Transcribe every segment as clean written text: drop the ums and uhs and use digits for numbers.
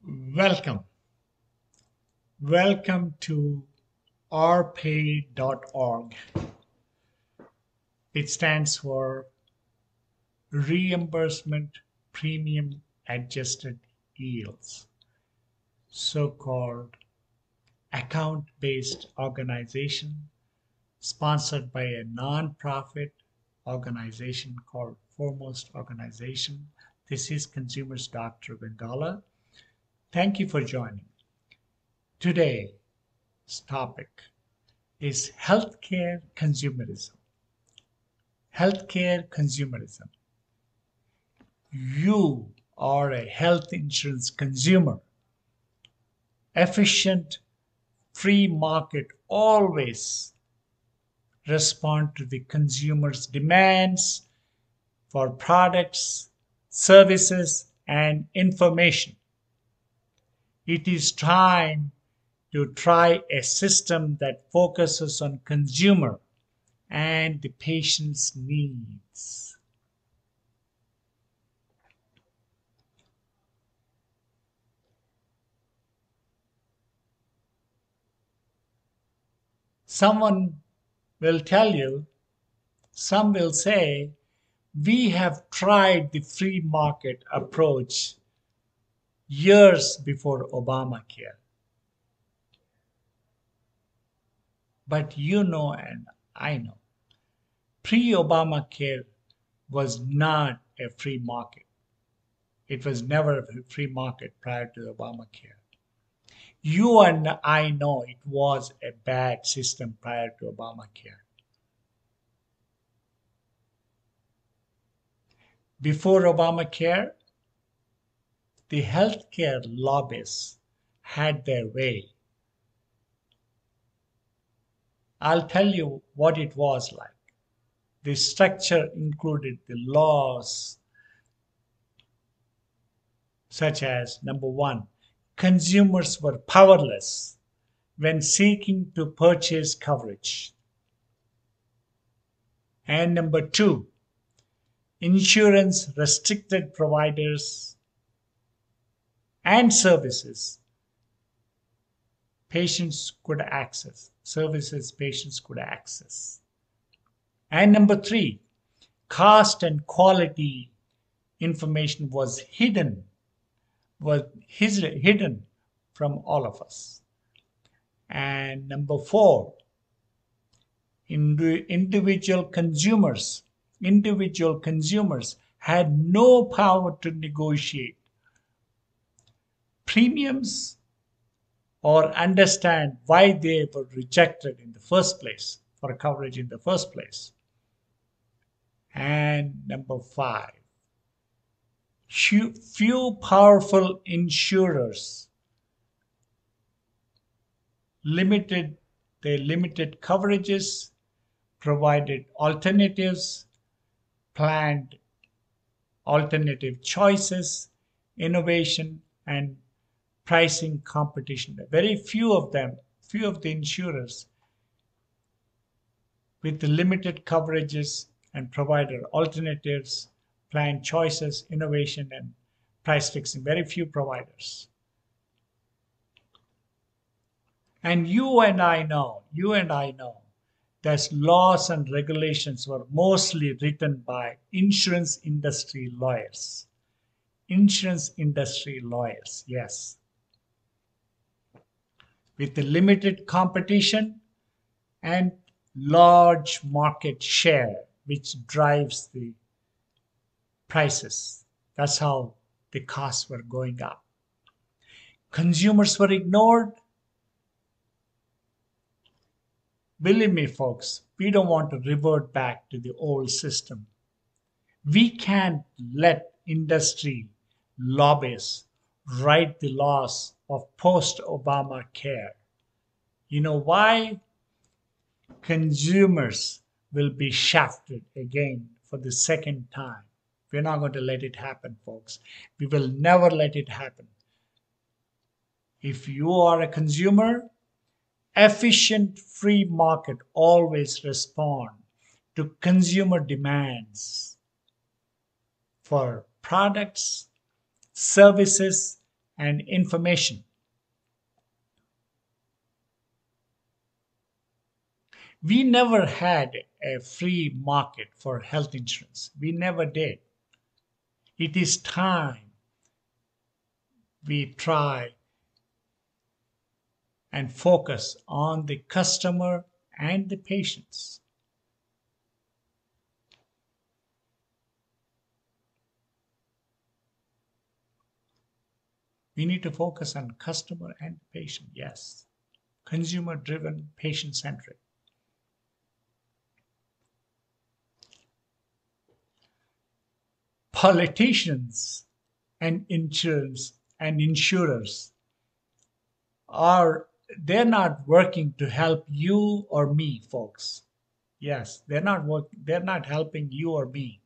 Welcome. Welcome to rpay.org. It stands for Reimbursement Premium Adjusted Yields, so called account based organization sponsored by a non-profit organization called Foremost Organization. This is Consumers Dr. Bengala. Thank you for joining. Today's topic is healthcare consumerism. Healthcare consumerism. You are a health insurance consumer. Efficient free market always respond to the consumer's demands for products, services, and information. It is time to try a system that focuses on consumer and the patient's needs. Someone will tell you, some will say, we have tried the free market approach years before Obamacare. But you know, and I know, pre Obamacare was not a free market. It was never a free market prior to Obamacare. You and I know it was a bad system prior to Obamacare. Before Obamacare, the healthcare lobbyists had their way. I'll tell you what it was like. The structure included the laws such as number one, consumers were powerless when seeking to purchase coverage. And number two, insurance restricted providers and services patients could access. Services patients could access. And number three, cost and quality information was hidden from all of us. And number four, individual consumers had no power to negotiate premiums or understand why they were rejected in the first place for coverage in the first place. And number five, few powerful insurers limited coverages, provided alternatives, planned alternative choices, innovation, and pricing competition. Very few of the insurers with the limited coverages and provided alternatives, planned choices, innovation, and price fixing. Very few providers. And you and I know that laws and regulations were mostly written by insurance industry lawyers. Insurance industry lawyers, yes. With the limited competition and large market share, which drives the prices. That's how the costs were going up. Consumers were ignored. Believe me, folks, we don't want to revert back to the old system. We can't let industry lobbyists write the laws of post-Obama care. You know why? Consumers will be shafted again for the second time. We're not going to let it happen, folks. We will never let it happen. If you are a consumer, efficient free market always respond to consumer demands for products, services, and information. We never had a free market for health insurance. We never did. It is time we try and focus on the customer and the patients. We need to focus on customer and patient, yes. Consumer driven, patient centric. Politicians and insurers are they're not working to help you or me, folks. Yes, they're not helping you or me.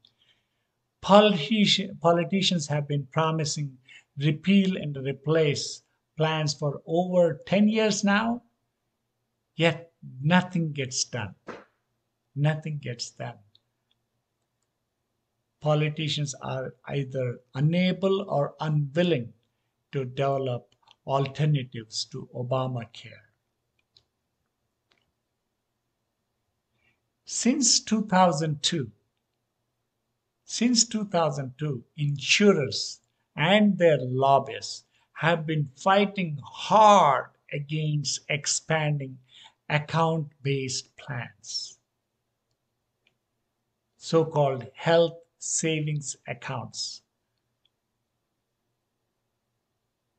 Politicians have been promising repeal and replace plans for over 10 years now, yet nothing gets done. Nothing gets done. Politicians are either unable or unwilling to develop alternatives to Obamacare. Since 2002, insurers and their lobbyists have been fighting hard against expanding account-based plans, so-called health savings accounts.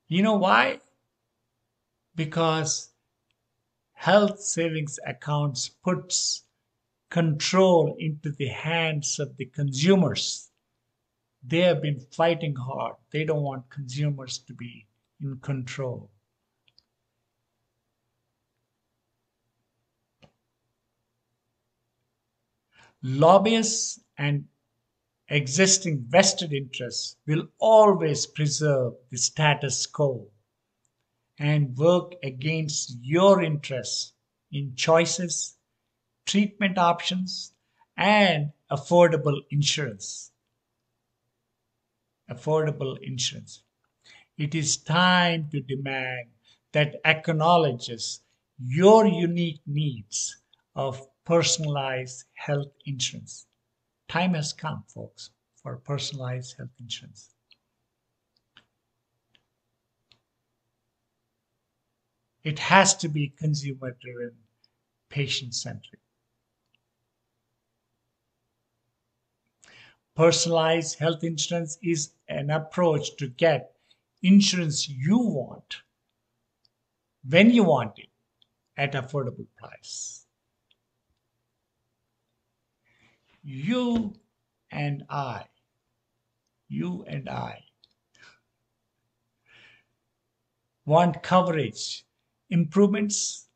You know why? Because health savings accounts puts control into the hands of the consumers. They have been fighting hard. They don't want consumers to be in control. Lobbyists and existing vested interests will always preserve the status quo and work against your interests in choices, treatment options, and affordable insurance. Affordable insurance. It is time to demand that acknowledges your unique needs of personalized health insurance. Time has come, folks, for personalized health insurance. It has to be consumer driven, patient centric. Personalized health insurance is an approach to get insurance you want when you want it at affordable price. You and I, you and I want coverage, improvements,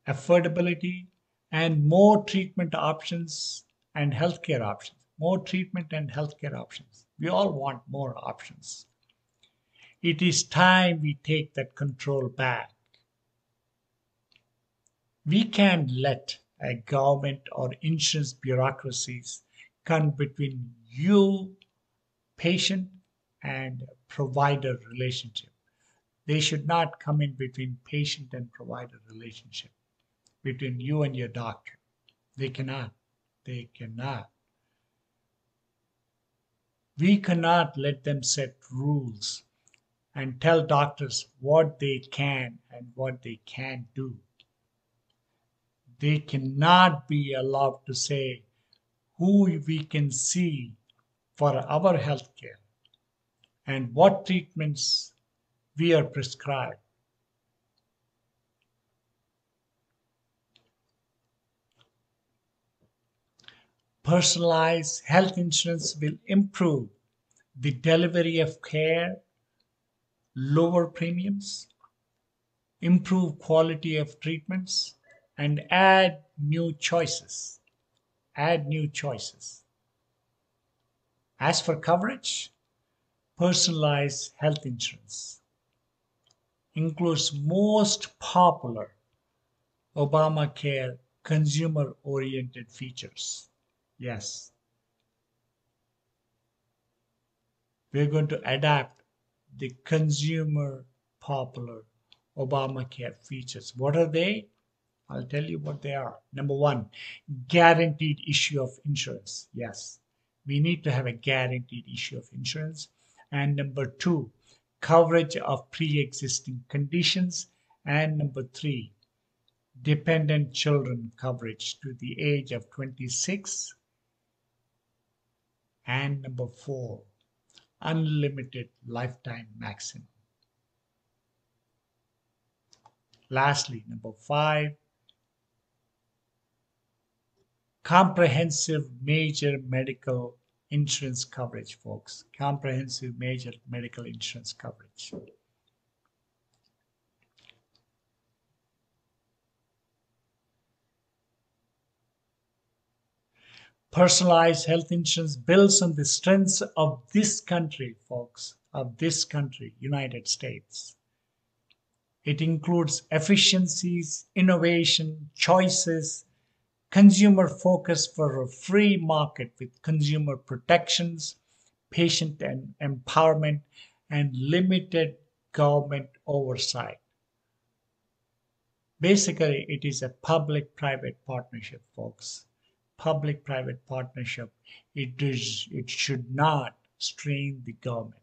affordability, and more treatment options and healthcare options. More treatment and healthcare options. We all want more options. It is time we take that control back. We can't let a government or insurance bureaucracies come between you, patient, and provider relationship. They should not come in between patient and provider relationship, between you and your doctor. They cannot. They cannot. We cannot let them set rules and tell doctors what they can and what they can't do. They cannot be allowed to say who we can see for our health care and what treatments we are prescribed. Personalized health insurance will improve the delivery of care, lower premiums, improve quality of treatments, and add new choices. Add new choices. As for coverage, personalized health insurance includes most popular Obamacare consumer-oriented features. Yes, we're going to adapt the consumer popular Obamacare features. What are they? I'll tell you what they are. Number one, guaranteed issue of insurance. Yes, we need to have a guaranteed issue of insurance. And number two, coverage of pre existing conditions. And number three, dependent children coverage to the age of 26. And number four, unlimited lifetime maximum. Lastly, number five, comprehensive major medical insurance coverage, folks. Comprehensive major medical insurance coverage. Personalized health insurance builds on the strengths of this country, folks, of this country, United States. It includes efficiencies, innovation, choices, consumer focus for a free market with consumer protections, patient and empowerment, and limited government oversight. Basically, it is a public private partnership, folks. Public private partnership. It should not strain the government.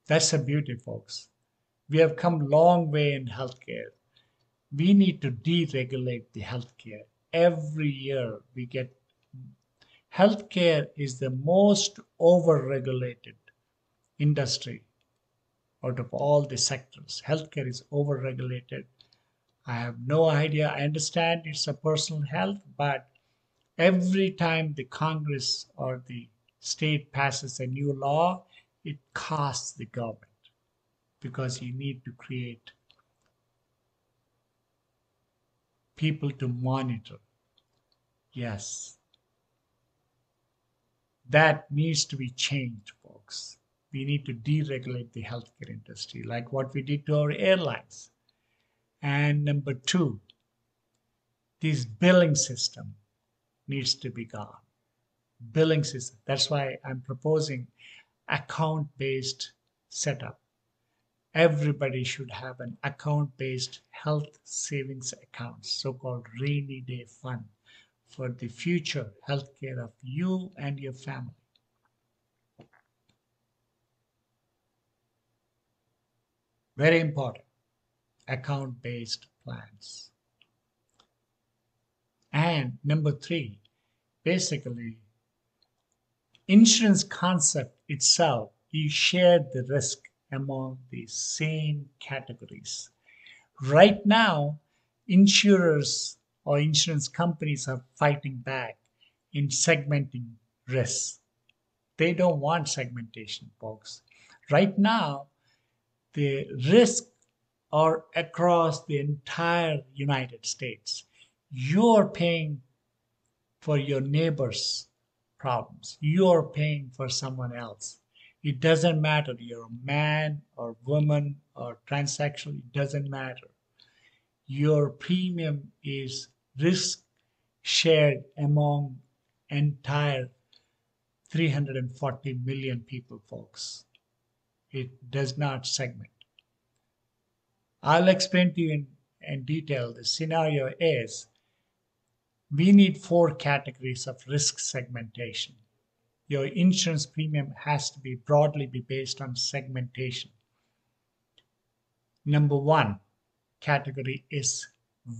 That's the beauty, folks. We have come a long way in healthcare. We need to deregulate the healthcare. Every year we get healthcare is the most overregulated industry out of all the sectors. Healthcare is overregulated. I have no idea. I understand it's a personal health, but every time the Congress or the state passes a new law, it costs the government because you need to create people to monitor. Yes, that needs to be changed, folks. We need to deregulate the healthcare industry, like what we did to our airlines. And number two, this billing system needs to be gone. Billing system. That's why I'm proposing account-based setup. Everybody should have an account-based health savings account, so-called rainy day fund for the future healthcare of you and your family. Very important. Account-based plans. And number three, basically, insurance concept itself, you share the risk among the same categories. Right now, insurers or insurance companies are fighting back in segmenting risks. They don't want segmentation, folks. Right now, the risks are across the entire United States. You're paying for your neighbor's problems. You're paying for someone else. It doesn't matter you're a man or woman or transsexual, it doesn't matter. Your premium is risk shared among entire 340 million people, folks. It does not segment. I'll explain to you in detail. The scenario is we need four categories of risk segmentation. Your insurance premium has to be broadly be based on segmentation. Number one category is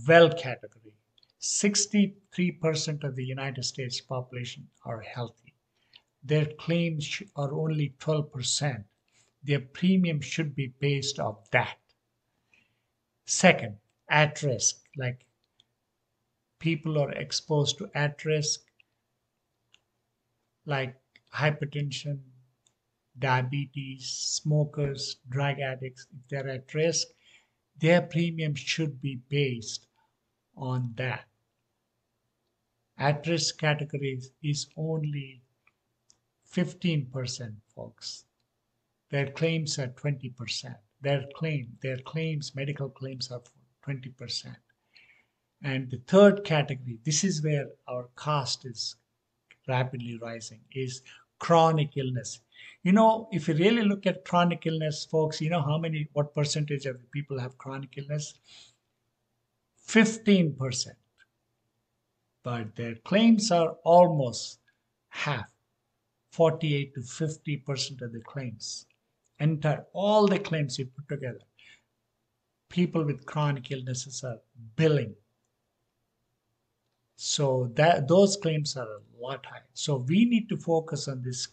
well category. 63% of the United States population are healthy. Their claims are only 12%. Their premium should be based off that. Second, at risk, like people are exposed to at risk, like hypertension, diabetes, smokers, drug addicts, if they're at risk, their premium should be based on that. At risk categories is only 15%, folks. Their claims are 20%. Their claims, medical claims are 20%. And the third category, this is where our cost is rapidly rising, is chronic illness. If you really look at chronic illness, folks, what percentage of people have chronic illness? 15%. But their claims are almost half, 48 to 50% of the claims. All the claims you put together, people with chronic illnesses are billing. So those claims are a lot higher. So we need to focus on this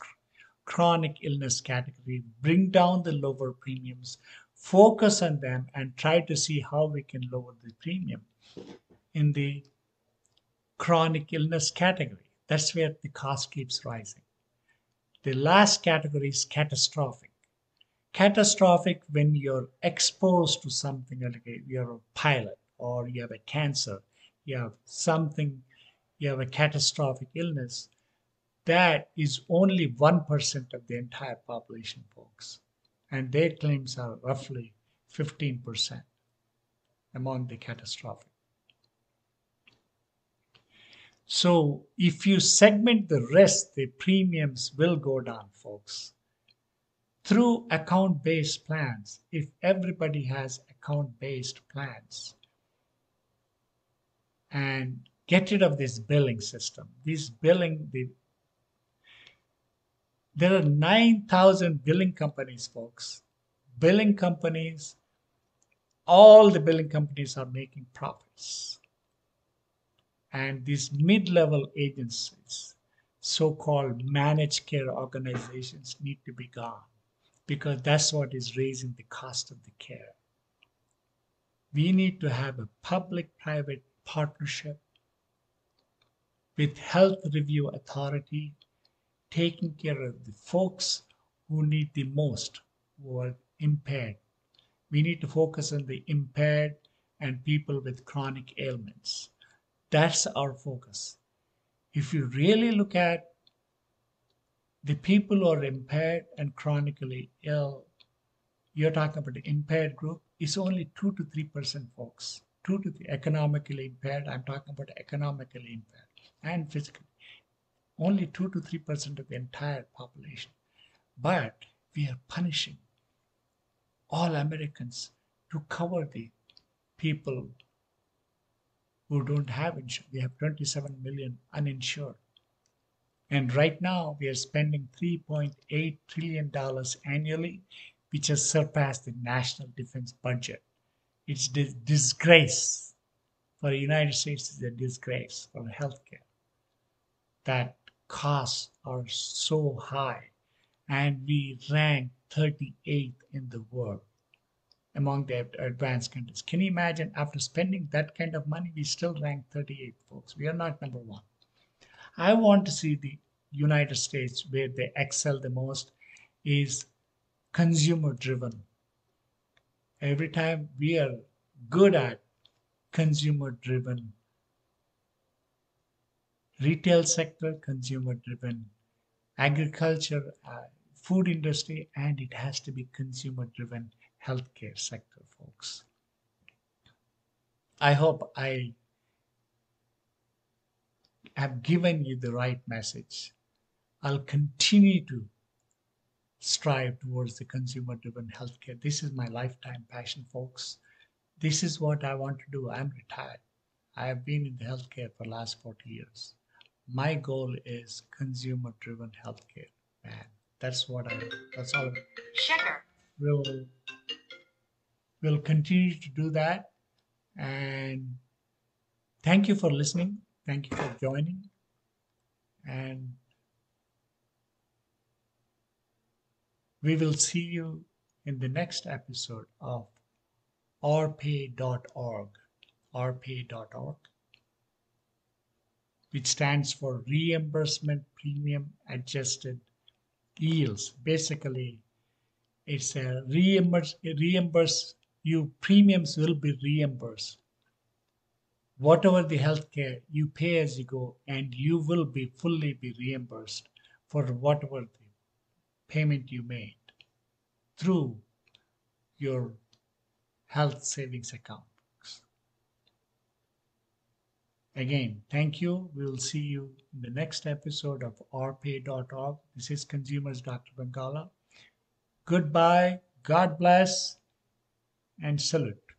chronic illness category, bring down the lower premiums, focus on them, and try to see how we can lower the premium in the chronic illness category. That's where the cost keeps rising. The last category is catastrophic. Catastrophic when you're exposed to something like you're a pilot or you have a cancer, you have something, you have a catastrophic illness. That is only 1% of the entire population, folks. And their claims are roughly 15% among the catastrophic. So if you segment the rest, the premiums will go down, folks. Through account-based plans, if everybody has account-based plans, and get rid of this billing system. There are 9,000 billing companies, folks. Billing companies, all the billing companies are making profits. And these mid-level agencies, so-called managed care organizations, need to be gone because that's what is raising the cost of the care. We need to have a public-private partnership with Health Review Authority taking care of the folks who need the most, who are impaired. We need to focus on the impaired and people with chronic ailments. That's our focus. If you really look at the people who are impaired and chronically ill, you're talking about the impaired group, it's only 2 to 3%, folks. 2 to 3 economically impaired. I'm talking about economically impaired and physically. Only 2 to 3% of the entire population. But we are punishing all Americans to cover the people who don't have insurance. We have 27 million uninsured. And right now we are spending $3.8 trillion annually, which has surpassed the national defense budget. It's a disgrace for the United States. It's a disgrace for healthcare that costs are so high, and we rank 38th in the world among the advanced countries. Can you imagine, after spending that kind of money, we still rank 38th, folks? We are not number one. I want to see the United States where they excel the most is consumer driven. Every time we are good at consumer driven retail sector, consumer driven agriculture, food industry, and it has to be consumer driven healthcare sector, folks. I hope I have given you the right message. I'll continue to strive towards the consumer driven healthcare. This is my lifetime passion, folks. This is what I want to do. I'm retired. I have been in the healthcare for the last 40 years. My goal is consumer driven healthcare, man. That's all. Checker. We'll continue to do that. And thank you for listening. Thank you for joining. And we will see you in the next episode of rpay.org, rpay.org, which stands for Reimbursement Premium Adjusted Yields. Basically, it's a reimburse you premiums will be reimbursed. Whatever the healthcare you pay as you go, and you will be fully be reimbursed for whatever the payment you made through your health savings account. Again, thank you. We will see you in the next episode of rpay.org. This is Consumers Dr. Bengala. Goodbye, God bless, and salute.